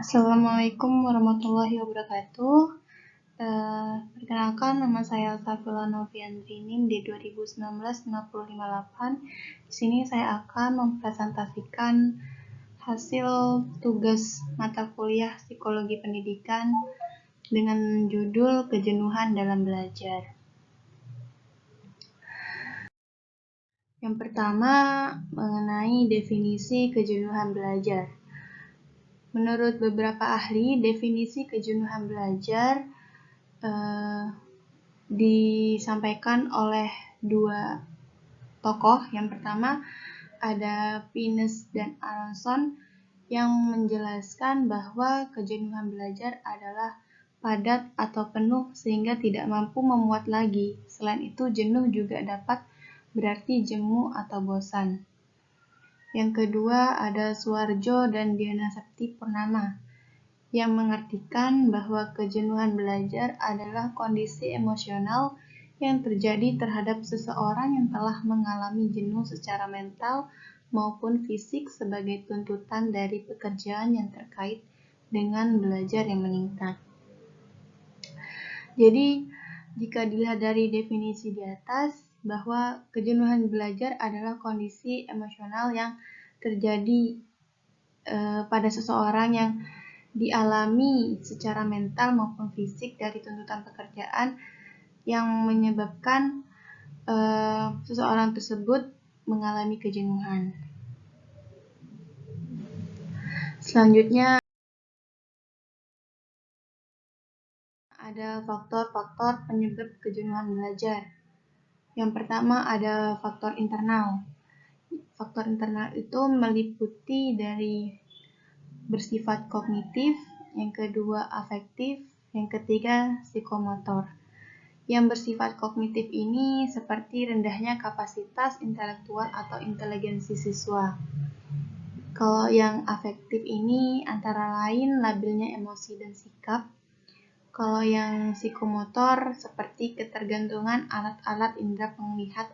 Assalamualaikum warahmatullahi wabarakatuh. Perkenalkan, nama saya Safila Noviandri NIM di 2019-5058. Di sini saya akan mempresentasikan hasil tugas mata kuliah Psikologi Pendidikan dengan judul Kejenuhan dalam Belajar. Yang pertama, mengenai definisi kejenuhan belajar. Menurut beberapa ahli, definisi kejenuhan belajar disampaikan oleh dua tokoh. Yang pertama ada Pines dan Aronson yang menjelaskan bahwa kejenuhan belajar adalah padat atau penuh sehingga tidak mampu memuat lagi. Selain itu, jenuh juga dapat berarti jemu atau bosan. Yang kedua ada Suwarjo dan Diana Septi Purnama yang mengartikan bahwa kejenuhan belajar adalah kondisi emosional yang terjadi terhadap seseorang yang telah mengalami jenuh secara mental maupun fisik sebagai tuntutan dari pekerjaan yang terkait dengan belajar yang meningkat. Jadi, jika dilihat dari definisi di atas, bahwa kejenuhan belajar adalah kondisi emosional yang terjadi pada seseorang yang dialami secara mental maupun fisik dari tuntutan pekerjaan yang menyebabkan seseorang tersebut mengalami kejenuhan. Selanjutnya ada faktor-faktor penyebab kejenuhan belajar. Yang pertama ada faktor internal. Faktor internal itu meliputi dari bersifat kognitif, yang kedua afektif, yang ketiga psikomotor. Yang bersifat kognitif ini seperti rendahnya kapasitas intelektual atau inteligensi siswa. Kalau yang afektif ini antara lain labilnya emosi dan sikap. Kalau yang psikomotor seperti ketergantungan alat-alat indera penglihat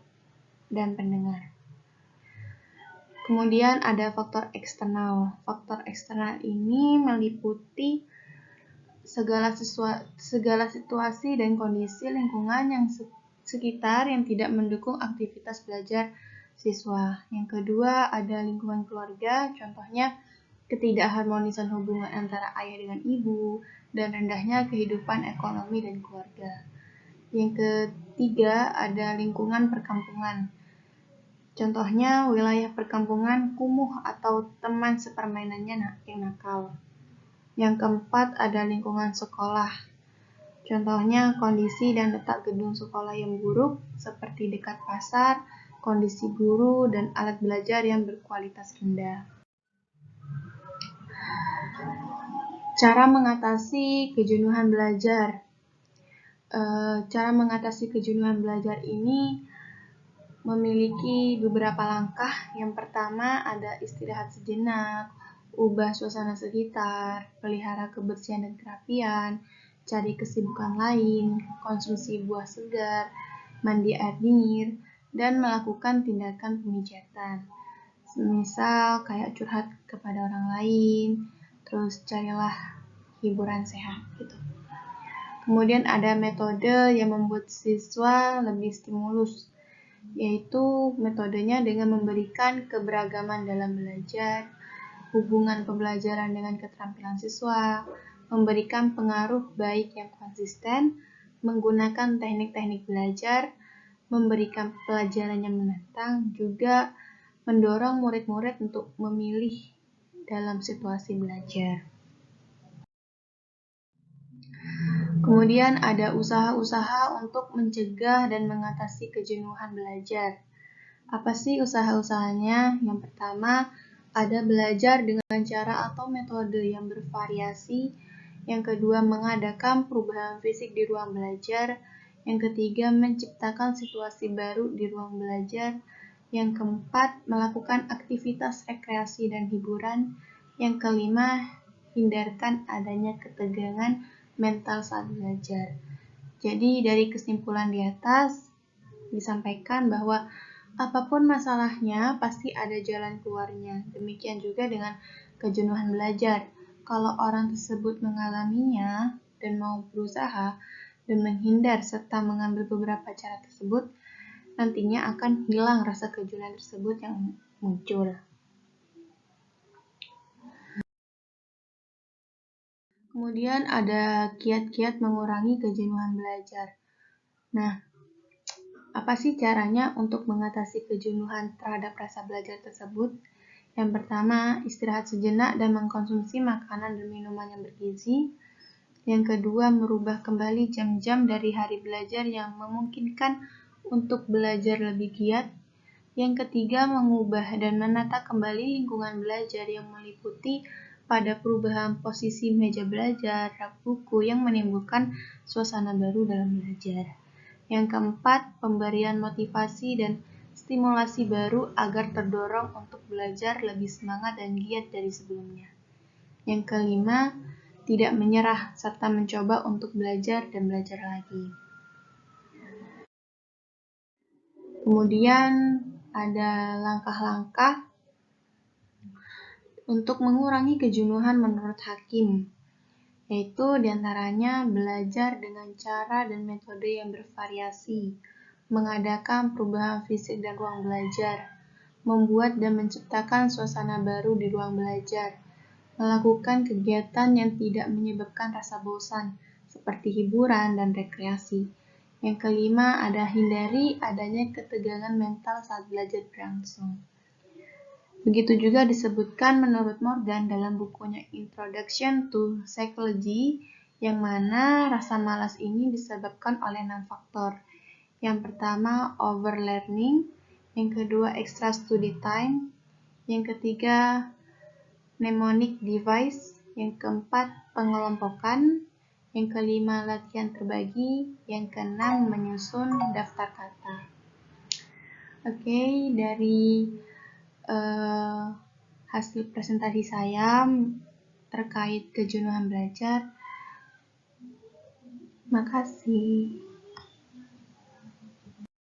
dan pendengar. Kemudian ada faktor eksternal. Faktor eksternal ini meliputi segala situasi dan kondisi lingkungan yang sekitar yang tidak mendukung aktivitas belajar siswa. Yang kedua ada lingkungan keluarga, contohnya ketidakharmonisan hubungan antara ayah dengan ibu dan rendahnya kehidupan ekonomi dan keluarga. Yang ketiga ada lingkungan perkampungan. Contohnya wilayah perkampungan kumuh atau teman sepermainannya yang nakal. Yang keempat ada lingkungan sekolah. Contohnya kondisi dan letak gedung sekolah yang buruk seperti dekat pasar, kondisi guru, dan alat belajar yang berkualitas rendah. Cara mengatasi kejenuhan belajar. Cara mengatasi kejenuhan belajar ini memiliki beberapa langkah. Yang pertama ada istirahat sejenak, ubah suasana sekitar, pelihara kebersihan dan kerapian, cari kesibukan lain, konsumsi buah segar, mandi air dingin, dan melakukan tindakan pemijatan. Misal kayak curhat kepada orang lain, terus carilah hiburan sehat gitu. Kemudian ada metode yang membuat siswa lebih stimulus, yaitu metodenya dengan memberikan keberagaman dalam belajar, hubungan pembelajaran dengan keterampilan siswa, memberikan pengaruh baik yang konsisten, menggunakan teknik-teknik belajar, memberikan pelajaran yang menantang, juga mendorong murid-murid untuk memilih dalam situasi belajar. Kemudian ada usaha-usaha untuk mencegah dan mengatasi kejenuhan belajar. Apa sih usaha-usahanya? Yang pertama, ada belajar dengan cara atau metode yang bervariasi. Yang kedua, mengadakan perubahan fisik di ruang belajar. Yang ketiga, menciptakan situasi baru di ruang belajar. Yang keempat, melakukan aktivitas rekreasi dan hiburan. Yang kelima, hindarkan adanya ketegangan mental saat belajar. Jadi dari kesimpulan di atas disampaikan bahwa apapun masalahnya pasti ada jalan keluarnya. Demikian juga dengan kejenuhan belajar. kalau orang tersebut mengalaminya dan mau berusaha dan menghindar serta mengambil beberapa cara tersebut, nantinya akan hilang rasa kejenuhan tersebut yang muncul. Kemudian ada kiat-kiat mengurangi kejenuhan belajar. Nah, apa sih caranya untuk mengatasi kejenuhan terhadap rasa belajar tersebut? Yang pertama, istirahat sejenak dan mengkonsumsi makanan dan minuman yang bergizi. Yang kedua, merubah kembali jam-jam dari hari belajar yang memungkinkan untuk belajar lebih giat. Yang ketiga, mengubah dan menata kembali lingkungan belajar yang meliputi pada perubahan posisi meja belajar, rak buku yang menimbulkan suasana baru dalam belajar. Yang keempat, pemberian motivasi dan stimulasi baru agar terdorong untuk belajar lebih semangat dan giat dari sebelumnya. Yang kelima, tidak menyerah serta mencoba untuk belajar dan belajar lagi. Kemudian ada langkah-langkah untuk mengurangi kejenuhan menurut Hakim, yaitu diantaranya belajar dengan cara dan metode yang bervariasi, mengadakan perubahan fisik dan ruang belajar, membuat dan menciptakan suasana baru di ruang belajar, melakukan kegiatan yang tidak menyebabkan rasa bosan, seperti hiburan dan rekreasi. Yang kelima, ada hindari adanya ketegangan mental saat belajar berlangsung. Begitu juga disebutkan menurut Morgan dalam bukunya Introduction to Psychology, yang mana rasa malas ini disebabkan oleh 6 faktor. Yang pertama, overlearning. Yang kedua, extra study time. Yang ketiga, mnemonic device. Yang keempat, pengelompokan. Yang kelima, latihan terbagi. Yang keenam, menyusun daftar kata. Oke, dari hasil presentasi saya terkait kejenuhan belajar. Makasih.